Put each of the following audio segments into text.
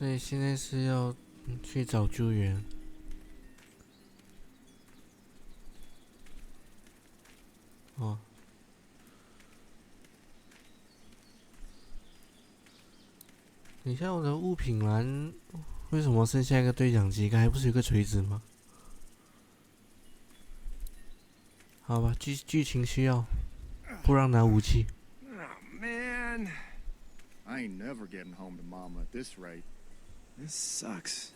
所以现在是要去找救援。哦。等一下，我的物品栏为什么剩下一个对讲机？刚才不是有个锤子吗？好吧，剧情需要，不让拿武器。Oh man, I ain't never getting home to Mama at this rate. This sucks.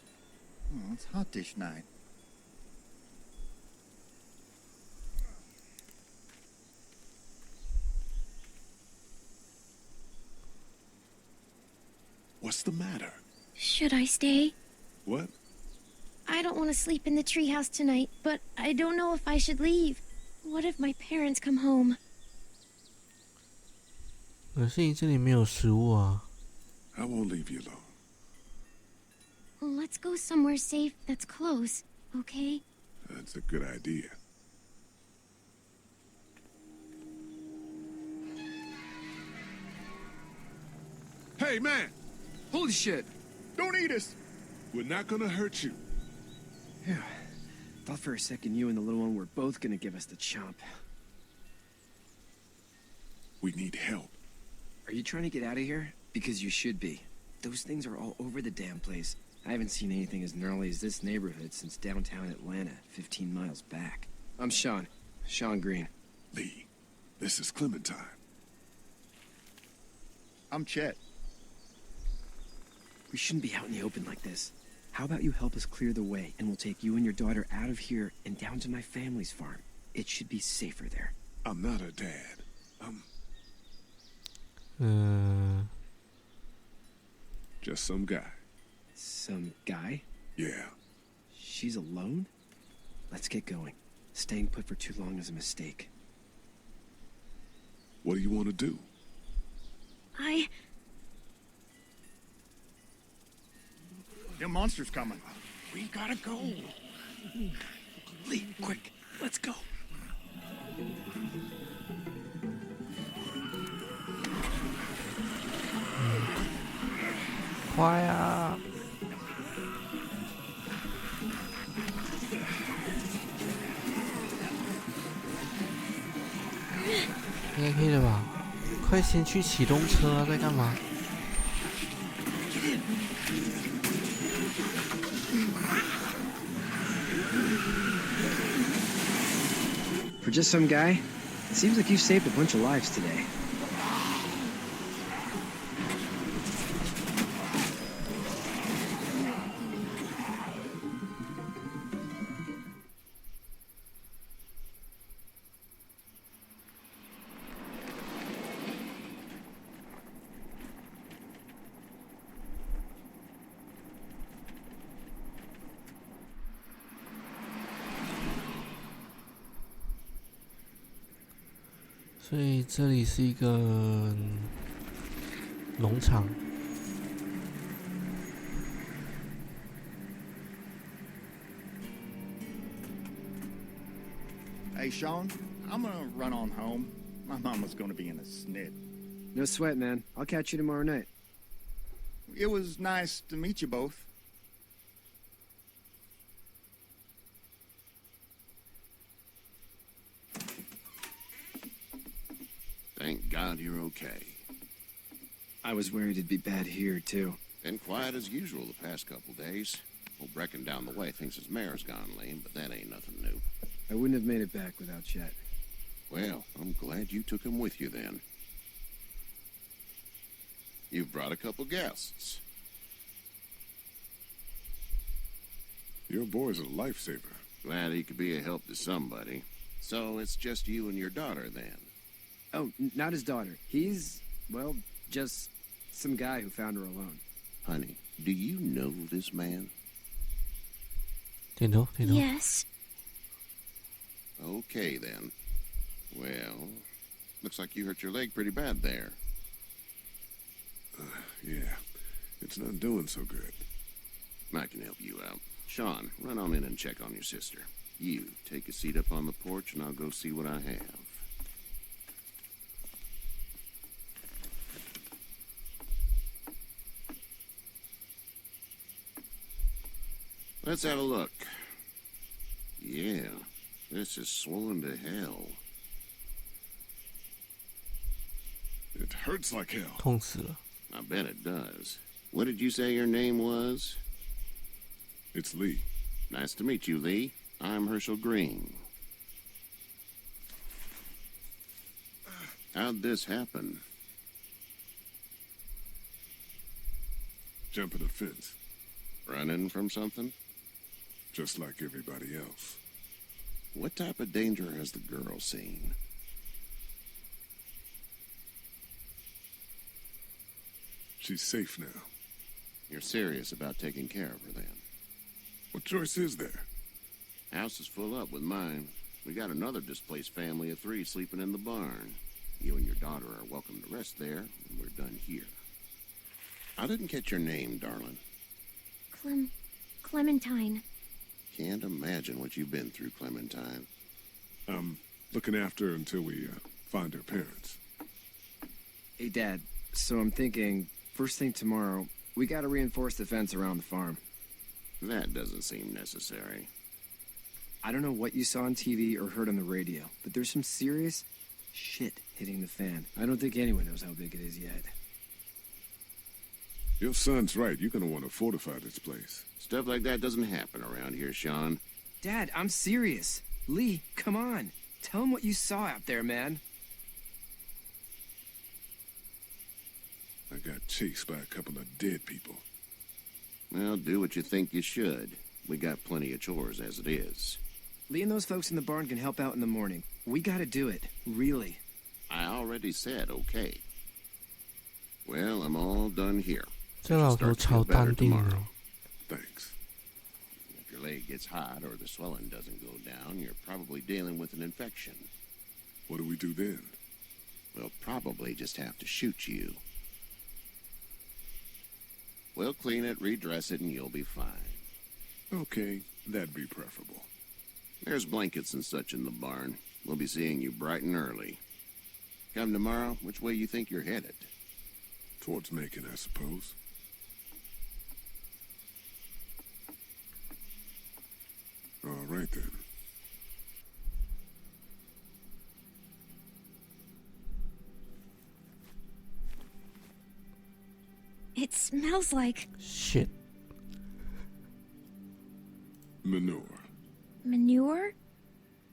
Oh, it's hot dish night. What's the matter? Should I stay? What? I don't want to sleep in the treehouse tonight, but I don't know if I should leave. What if my parents come home? 可是你这里没有食物啊。I won't leave you alone. Let's go somewhere safe that's close, okay? That's a good idea. Hey, man! Holy shit! Don't eat us! We're not gonna hurt you. Yeah. Thought for a second you and the little one were both gonna give us the chomp. We need help. Are you trying to get out of here? Because you should be. Those things are all over the damn place. I haven't seen anything as gnarly as this neighborhood since downtown Atlanta, 15 miles back. I'm Sean. Sean Green. Lee, this is Clementine. I'm Chet. We shouldn't be out in the open like this. How about you help us clear the way, and we'll take you and your daughter out of here and down to my family's farm. It should be safer there. I'm not her dad. Just some guy. Some guy? Yeah. She's alone? Let's get going. Staying put for too long is a mistake. What do you want to do? The monster's coming. We gotta go. Lee, quick, let's go. Fire! 应该可以了吧？快先去启动车啊，在干嘛？ For just some guy, it seems like you've saved a bunch of lives today.所以这里是一个农场。Hey, Sean, I'm gonna run on home. My mama's gonna be in a snit. No sweat, man. I'll catch you tomorrow night. It was nice to meet you both. Thank God you're okay. I was worried it'd be bad here, too. Been quiet as usual the past couple days. Old Brecken down the way thinks his mare's gone lame, but that ain't nothing new. I wouldn't have made it back without Chet. Well, I'm glad you took him with you then. You've brought a couple guests. Your boy's a lifesaver. Glad he could be a help to somebody. So it's just you and your daughter then? Oh, not his daughter. He's, well, just some guy who found her alone. Honey, do you know this man? 点头，点头。 Yes. Okay then. Well, looks like you hurt your leg pretty bad there. Yeah, it's not doing so good. I can help you out. Sean, run on in and check on your sister. You, take a seat up on the porch and I'll go see what I have. Let's have a look. Yeah, this is swollen to hell. It hurts like hell. 痛死了。 I bet it does. What did you say your name was? It's Lee. Nice to meet you, Lee. I'm Herschel Green. How'd this happen? Jumping a fence, Running from something? just like everybody else. What type of danger has the girl seen? She's safe now. You're serious about taking care of her, then? What choice is there? House is full up with mine. We got another displaced family of 3 sleeping in the barn. You and your daughter are welcome to rest there when we're done here. I didn't catch your name, darling. Clementine. Can't imagine what you've been through, Clementine. I'm looking after her until we find her parents. Hey, Dad. So I'm thinking, first thing tomorrow, we gotta reinforce the fence around the farm. That doesn't seem necessary. I don't know what you saw on TV or heard on the radio, but there's some serious shit hitting the fan. I don't think anyone knows how big it is yet. Your son's right. You're gonna want to fortify this place. Stuff like that doesn't happen around here, Sean. Dad, I'm serious. Lee, come on. Tell him what you saw out there, man. I got chased by a couple of dead people. Well, do what you think you should. We got plenty of chores as it is. Lee and those folks in the barn can help out in the morning. We gotta do it. Really. I already said okay. Well, I'm all done here. 这老头超淡定哦。 Thanks. If your leg gets hot or the swelling doesn't go down, you're probably dealing with an infection. What do we do then? We'll probably just have to shoot you. We'll clean it, redress it, and you'll be fine. Okay, that'd be preferable. There's blankets and such in the barn. We'll be seeing you bright and early. Come tomorrow, which way you think you're headed? Towards Macon, I suppose. All right, then. It smells like Shit， Manure. manure?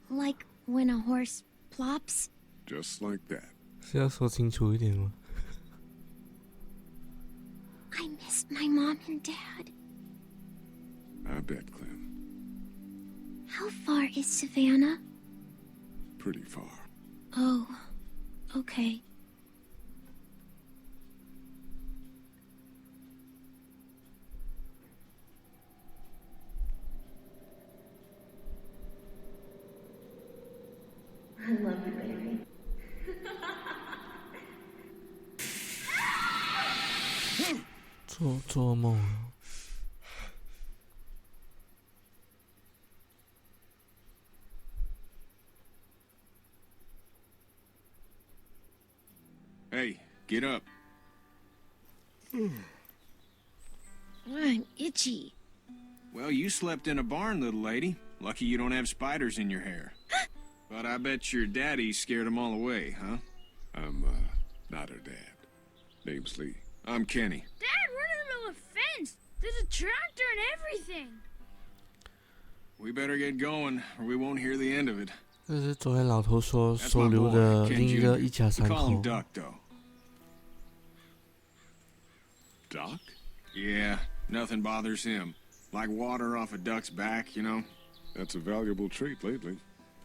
Like when a horse plops? Just like that. 是要说清楚一点吗？ I miss my mom and dad. I bet, Clem. How far is Savannah? Pretty far. Oh, okay. I love you, baby. 做梦啊！ Hey, get up. I'm itchy. Well, you slept in a barn, little lady. Lucky you don't have spiders in your hair. But I bet your daddy scared them all away, huh? I'm, not her dad. Name's Lee. I'm Kenny. Dad, we're in the middle of a fence. There's a tractor and everything. We better get going, or we won't hear the end of it. 这是昨天老头说 That's 收 my 留 boy, 的 Ken 另一个 Jr. 一家 We 三 call him 口。 Duck, though. Doc? Yeah, nothing bothers him. Like water off a duck's back, you know? That's a valuable trait lately.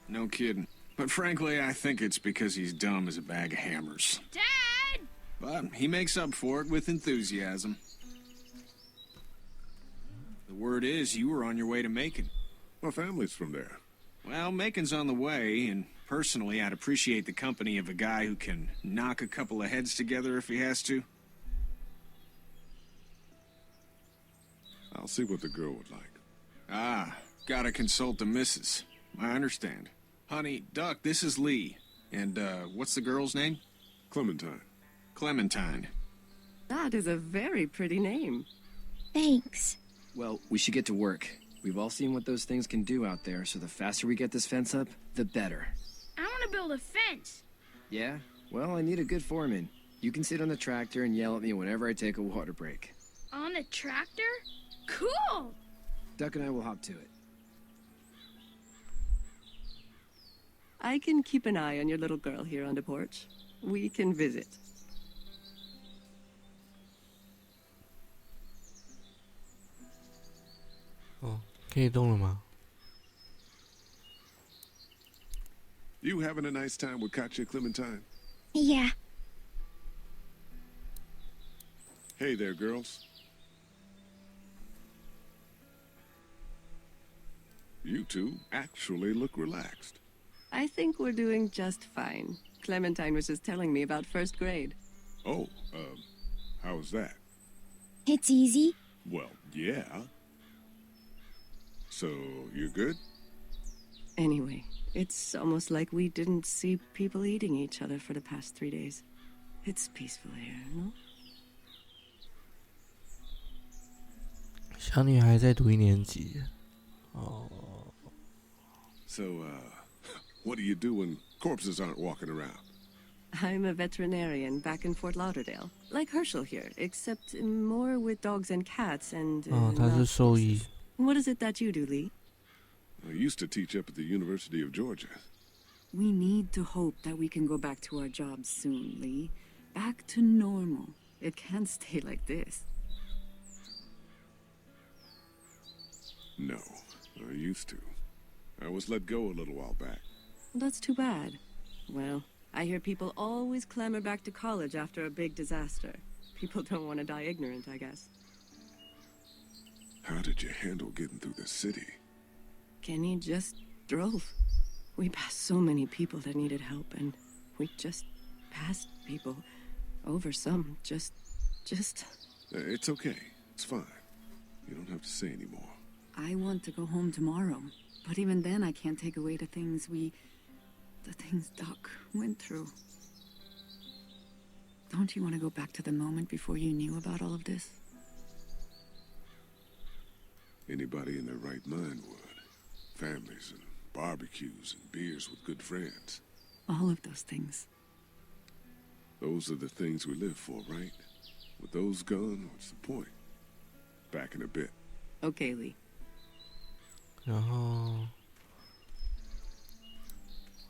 No kidding. But frankly, I think it's because he's dumb as a bag of hammers. Dad! But he makes up for it with enthusiasm. The word is you were on your way to Macon. My family's from there. Well, Macon's on the way, and personally, I'd appreciate the company of a guy who can knock a couple of heads together if he has to. I'll see what the girl would like. Ah, gotta consult the missus. I understand. Honey, Duck, this is Lee. And, what's the girl's name? Clementine. Clementine. That is a very pretty name. Thanks. Well, we should get to work. We've all seen what those things can do out there, so the faster we get this fence up, the better. I want to build a fence. Yeah? Well, I need a good foreman. You can sit on the tractor and yell at me whenever I take a water break. On the tractor? Cool! Duck and I will hop to it. I can keep an eye on your little girl here on the porch. We can visit. Oh, 可以动了吗？ You having a nice time with Katya Clementine? Yeah. Hey there, girls. You two actually look relaxed. I think we're doing just fine. Clementine was just telling me about first grade. Oh, how was that? It's easy. Well, yeah. So, you're good? Anyway, it's almost like we didn't see people eating each other for the past 3 days. It's peaceful here, no? 小女孩在读1年级。哦。 So, what do you do when corpses aren't walking around? I'm a veterinarian back in Fort Lauderdale. Like Herschel here, except more with dogs and cats and... 哦，她是 not 兽医。 What is it that you do, Lee? I used to teach up at the University of Georgia. We need to hope that we can go back to our jobs soon, Lee. Back to normal. It can't stay like this. No, I used to. I was let go a little while back. That's too bad. Well, I hear people always clamor back to college after a big disaster. People don't want to die ignorant, I guess. How did you handle getting through the city? Kenny just drove. We passed so many people that needed help, and we just passed people. Over some, just... It's okay. It's fine. You don't have to say anymore. I want to go home tomorrow. But even then, I can't take away the things Doc went through. Don't you want to go back to the moment before you knew about all of this? Anybody in their right mind would. Families and barbecues and beers with good friends. All of those things. Those are the things we live for, right? With those gone, what's the point? Back in a bit. Okay, Lee. 然后，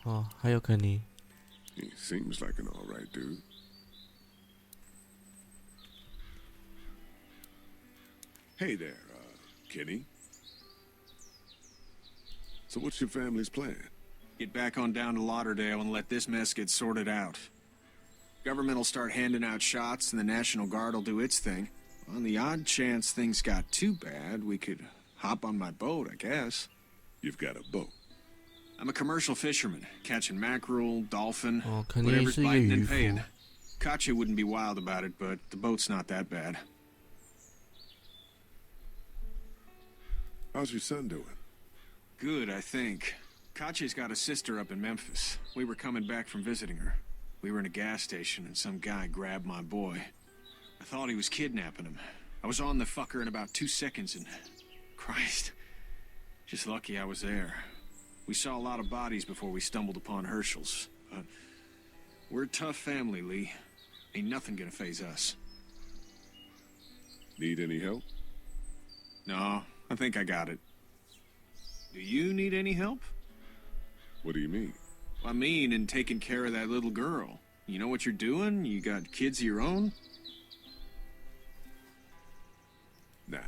哦，还有肯尼。 He seems like an alright dude. Hey there, Kenny. So what's your family's plan? Get back on down to Lauderdale and let this mess get sorted out. Government will start handing out shots and the National Guard will do its thing. On the odd chance things got too bad, we could hop on my boat, I guess. You've got a boat. I'm a commercial fisherman, catching mackerel, dolphin, 哦，肯尼 whatever's 是一个 biting 渔 and 夫。 paying. Katya wouldn't be wild about it, but the boat's not that bad. How's your son doing? Good, I think. Katya's got a sister up in Memphis. We were coming back from visiting her. We were in a gas station and some guy grabbed my boy. I thought he was kidnapping him. I was on the fucker in about 2 seconds and... Christ. Just lucky I was there. We saw a lot of bodies before we stumbled upon Herschel's. But we're a tough family, Lee. Ain't nothing gonna faze us. Need any help? No, I think I got it. Do you need any help? What do you mean? I mean, in taking care of that little girl. You know what you're doing? You got kids of your own? Nah,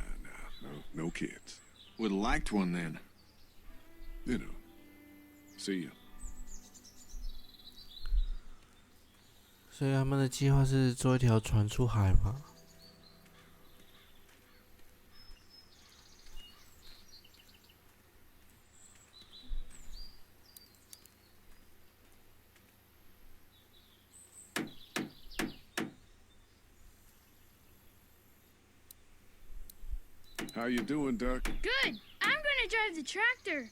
no kids. Would've liked one then. You know. See ya. 所以他们的计划是坐一条船出海吗？ How you doing, Duck? Good. I'm gonna drive the tractor.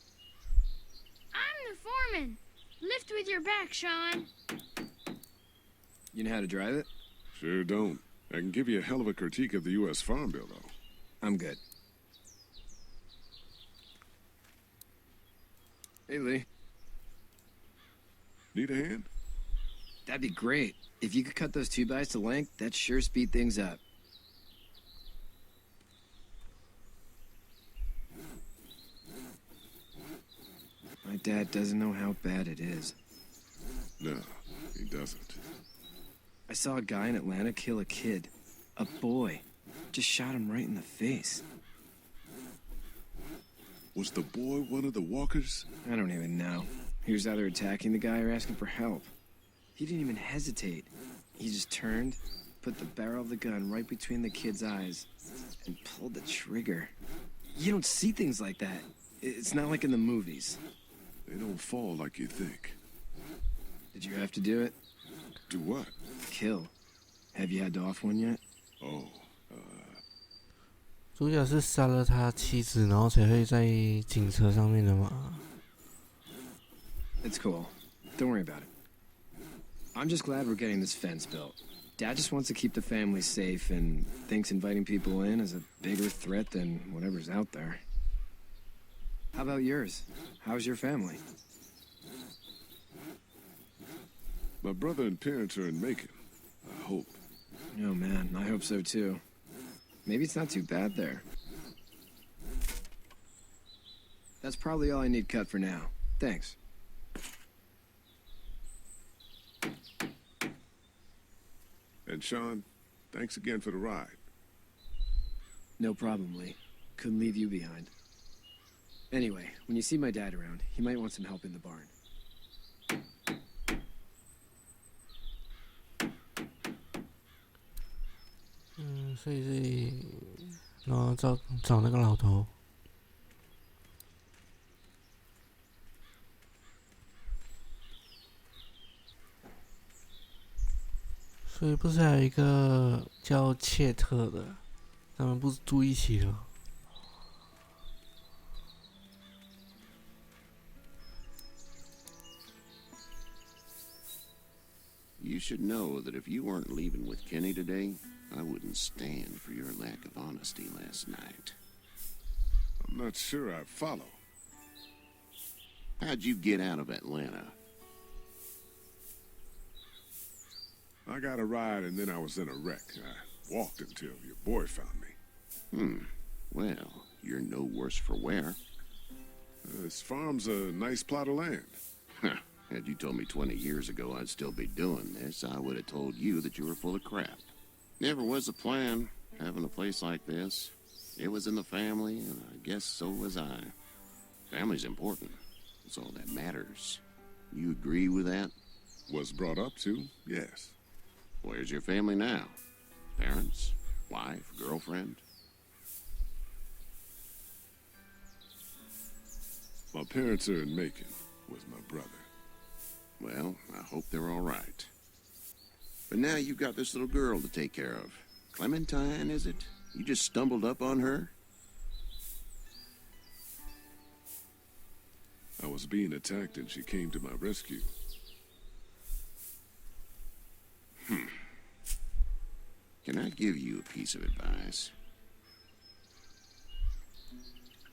I'm the foreman. Lift with your back, Sean. You know how to drive it? Sure don't. I can give you a hell of a critique of the U.S. Farm Bill, though. I'm good. Hey, Lee. Need a hand? That'd be great. If you could cut those 2x to length, that'd sure speed things up. My dad doesn't know how bad it is. No, he doesn't. I saw a guy in Atlanta kill a kid. A boy. Just shot him right in the face. Was the boy one of the walkers? I don't even know. He was either attacking the guy or asking for help. He didn't even hesitate. He just turned, put the barrel of the gun right between the kid's eyes, and pulled the trigger. You don't see things like that. It's not like in the movies. They don't fall like you think. Did you have to do it? Do what? Kill. Have you had to off one yet? Oh, 主角是杀了他妻子，然后才会在警车上面的嘛。It's cool. Don't worry about it. I'm just glad we're getting this fence built. Dad just wants to keep the family safe and thinks inviting people in is a bigger threat than whatever's out there. How about yours? How's your family? my brother and parents are in Macon. I hope. Oh man, I hope so too. Maybe it's not too bad there. That's probably all I need cut for now. Thanks. And Sean, thanks again for the ride. No problem, Lee. Couldn't leave you behind. Anyway, when you see my dad around, he might want some help in the barn. 所以然后找那个老头。所以不是还有一个叫切特的，他们不是住一起的吗？ You should know that if you weren't leaving with Kenny today, I wouldn't stand for your lack of honesty last night. I'm not sure I follow. How'd you get out of Atlanta? I got a ride and then I was in a wreck. I walked until your boy found me. Well, you're no worse for wear. This farm's a nice plot of land. Had you told me 20 years ago I'd still be doing this, I would have told you that you were full of crap. Never was a plan, having a place like this. It was in the family, and I guess so was I. Family's important. It's all that matters. You agree with that? Was brought up to, yes. Where's your family now? Parents? Wife? Girlfriend? My parents are in Macon with my brother. Well, I hope they're all right. But now you've got this little girl to take care of. Clementine, is it? You just stumbled up on her? I was being attacked and she came to my rescue. Can I give you a piece of advice?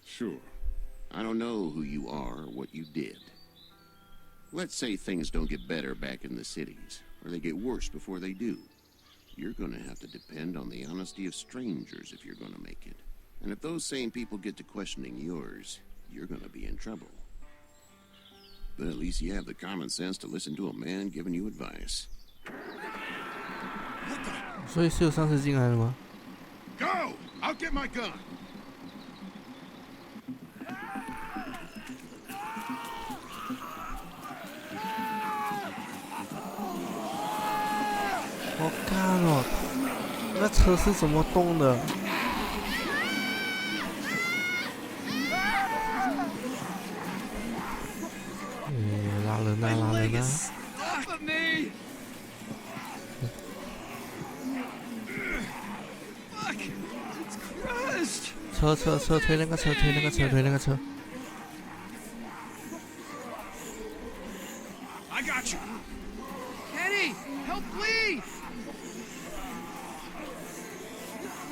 Sure. I don't know who you are or what you did. Let's say things don't get better back in the cities, or they get worse before they do. You're gonna have to depend on the honesty of strangers if you're gonna make it. And if those same people get to questioning yours, you're gonna be in trouble. But at least you have the common sense to listen to a man giving you advice. 所以是有丧尸进来了吗？ Go! I'll get my gun! 我看哦，那车是怎么动的？拉人啊，拉人啊！ Stop me! Fuck! It's crushed! 车推那个车，推那个车，推那个车。 I got you. Kenny! Help Lee!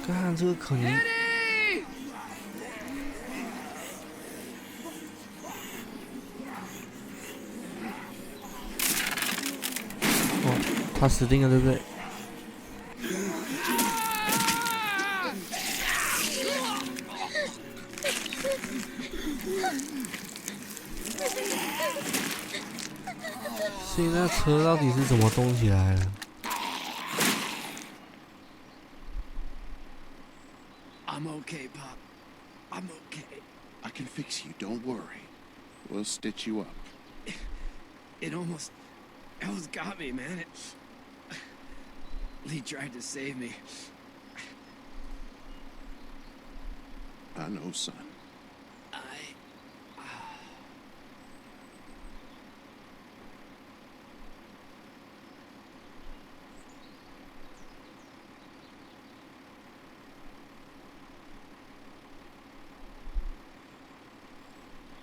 看这个可怜。 Kenny! 他死定了，对不对？现在车到底是怎么动起来了？ I'm okay, Pop. I'm okay. I can fix you, don't worry. We'll stitch you up. It almost got me, man. Lee tried to save me. I know, son.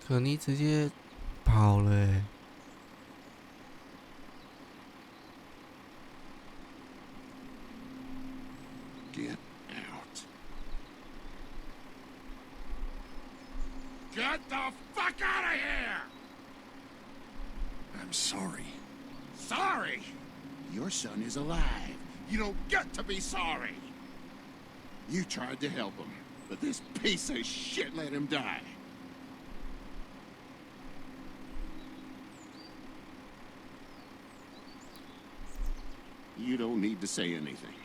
可妮直接跑了欸。 Get out. Get the fuck out of here! I'm sorry. Sorry? Your son is alive. You don't get to be sorry. You tried to help him, but this piece of shit let him die. You don't need to say anything.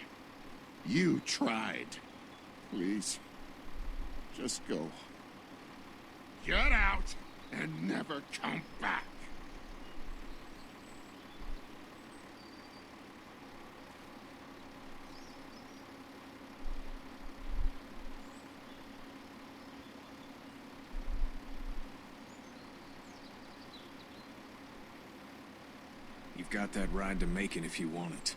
You tried. Please, just go. Get out and never come back. You've got that ride to Macon if you want it.